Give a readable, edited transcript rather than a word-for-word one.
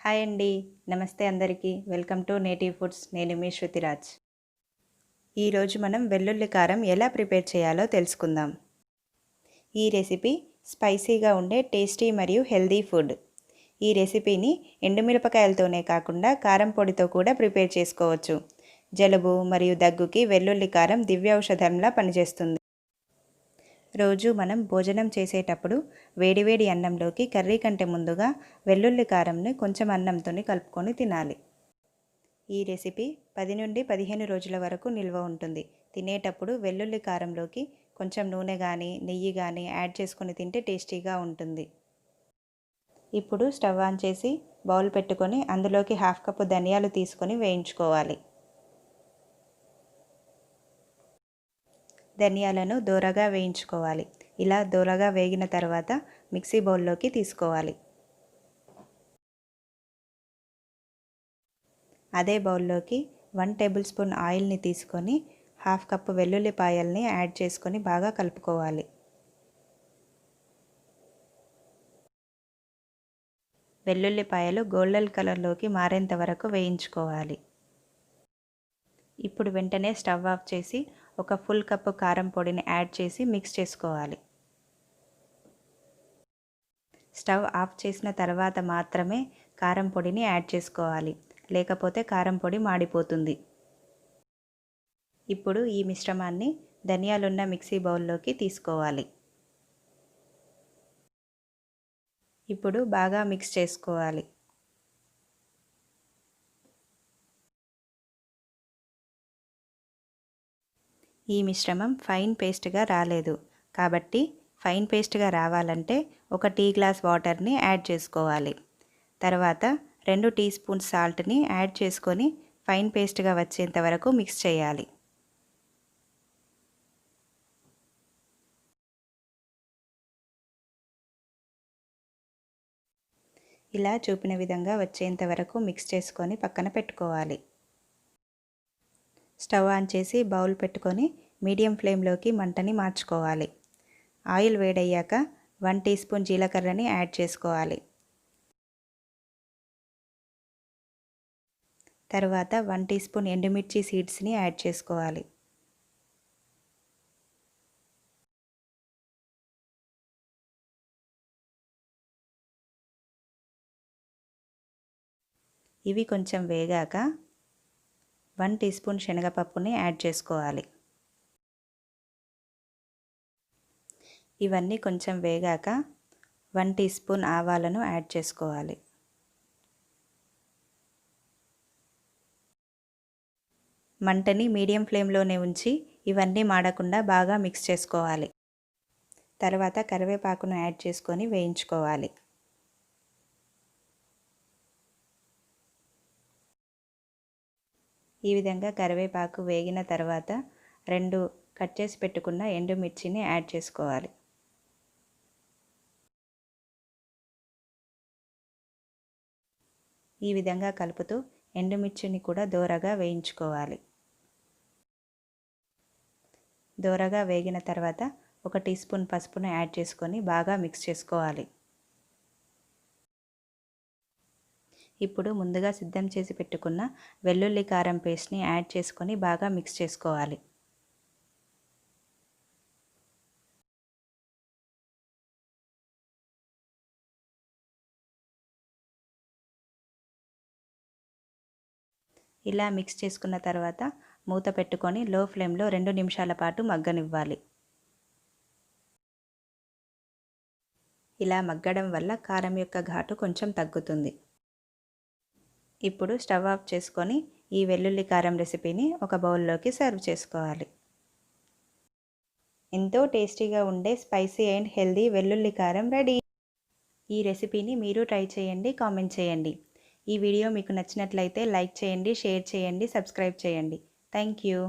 Hi అండి. నమస్తే అందరికీ. Welcome to native foods. నేను మీ శృతిరాజ్. ఈరోజు మనం వెల్లుల్లి కారం ఎలా ప్రిపేర్ చేయాలో తెలుసుకుందాం. ఈ రెసిపీ స్పైసీగా ఉండే టేస్టీ మరియు హెల్దీ ఫుడ్. ఈ రెసిపీని ఎండుమిరపకాయలతోనే కాకుండా కారం పొడితో కూడా ప్రిపేర్ చేసుకోవచ్చు. జలుబు మరియు దగ్గుకి వెల్లుల్లి కారం దివ్యౌషధంలా పనిచేస్తుంది. రోజు మనం భోజనం చేసేటప్పుడు వేడివేడి అన్నంలోకి కర్రీ కంటే ముందుగా వెల్లుల్లి కారంని కొంచెం అన్నంతో కలుపుకొని తినాలి. ఈ రెసిపీ 10 నుండి 15 రోజుల వరకు నిల్వ ఉంటుంది. తినేటప్పుడు వెల్లుల్లి కారంలోకి కొంచెం నూనె కానీ నెయ్యి కానీ యాడ్ చేసుకొని తింటే టేస్టీగా ఉంటుంది. ఇప్పుడు స్టవ్ ఆన్ చేసి బౌల్ పెట్టుకొని అందులోకి 1/2 కప్పు ధనియాలు తీసుకొని వేయించుకోవాలి. ధనియాలను దోరగా వేయించుకోవాలి. ఇలా దోరగా వేగిన తర్వాత మిక్సీ బౌల్లోకి తీసుకోవాలి. అదే బౌల్లోకి 1 టేబుల్ స్పూన్ ఆయిల్ని తీసుకొని 1/2 కప్పు వెల్లుల్లిపాయల్ని యాడ్ చేసుకొని బాగా కలుపుకోవాలి. వెల్లుల్లిపాయలు గోల్డెన్ కలర్లోకి మారేంత వరకు వేయించుకోవాలి. ఇప్పుడు వెంటనే స్టవ్ ఆఫ్ చేసి ఒక ఫుల్ కప్పు కారం పొడిని యాడ్ చేసి మిక్స్ చేసుకోవాలి. స్టవ్ ఆఫ్ చేసిన తర్వాత మాత్రమే కారం పొడిని యాడ్ చేసుకోవాలి, లేకపోతే కారం పొడి మాడిపోతుంది. ఇప్పుడు ఈ మిశ్రమాన్ని ధనియాలున్న మిక్సీ బౌల్లోకి తీసుకోవాలి. ఇప్పుడు బాగా మిక్స్ చేసుకోవాలి. ఈ మిశ్రమం ఫైన్ పేస్ట్గా రాలేదు, కాబట్టి ఫైన్ పేస్ట్గా రావాలంటే 1 టీ గ్లాస్ వాటర్ని యాడ్ చేసుకోవాలి. తర్వాత 2 టీ స్పూన్స్ సాల్ట్ని యాడ్ చేసుకొని ఫైన్ పేస్ట్గా వచ్చేంత వరకు మిక్స్ చేయాలి. ఇలా చూపిన విధంగా వచ్చేంత వరకు మిక్స్ చేసుకొని పక్కన పెట్టుకోవాలి. స్టవ్ ఆన్ చేసి బౌల్ పెట్టుకొని మీడియం ఫ్లేమ్లోకి మంటని మార్చుకోవాలి. ఆయిల్ వేడయ్యాక 1 టీ స్పూన్ జీలకర్రని యాడ్ చేసుకోవాలి. తర్వాత 1 టీ స్పూన్ ఎండుమిర్చి సీడ్స్ని యాడ్ చేసుకోవాలి. ఇవి కొంచెం వేగాక 1 టీ స్పూన్ శనగపప్పుని యాడ్ చేసుకోవాలి. ఇవన్నీ కొంచెం వేగాక 1 టీ స్పూన్ ఆవాలను యాడ్ చేసుకోవాలి. మంటని మీడియం ఫ్లేమ్లోనే ఉంచి ఇవన్నీ మాడకుండా బాగా మిక్స్ చేసుకోవాలి. తర్వాత కరివేపాకును యాడ్ చేసుకొని వేయించుకోవాలి. ఈ విధంగా కరివేపాకు వేగిన తర్వాత 2 కట్ చేసి పెట్టుకున్న ఎండుమిర్చిని యాడ్ చేసుకోవాలి. ఈ విధంగా కలుపుతూ ఎండుమిర్చిని కూడా దోరగా వేయించుకోవాలి. దోరగా వేగిన తర్వాత 1 టీ స్పూన్ పసుపును యాడ్ చేసుకొని బాగా మిక్స్ చేసుకోవాలి. ఇప్పుడు ముందుగా సిద్ధం చేసి పెట్టుకున్న వెల్లుల్లి కారం పేస్ట్ని యాడ్ చేసుకొని బాగా మిక్స్ చేసుకోవాలి. ఇలా మిక్స్ చేసుకున్న తర్వాత మూత పెట్టుకొని లో ఫ్లేమ్లో 2 నిమిషాల పాటు మగ్గనివ్వాలి. ఇలా మగ్గడం వల్ల కారం యొక్క ఘాటు కొంచెం తగ్గుతుంది. ఇప్పుడు స్టవ్ ఆఫ్ చేసుకొని ఈ వెల్లుల్లి కారం రెసిపీని ఒక బౌల్లోకి సర్వ్ చేసుకోవాలి. ఎంతో టేస్టీగా ఉండే స్పైసీ అండ్ హెల్దీ వెల్లుల్లి కారం రెడీ. ఈ రెసిపీని మీరు ట్రై చేయండి, కామెంట్ చేయండి. ఈ వీడియో మీకు నచ్చినట్లయితే లైక్ చేయండి, షేర్ చేయండి, సబ్స్క్రైబ్ చేయండి. Thank you.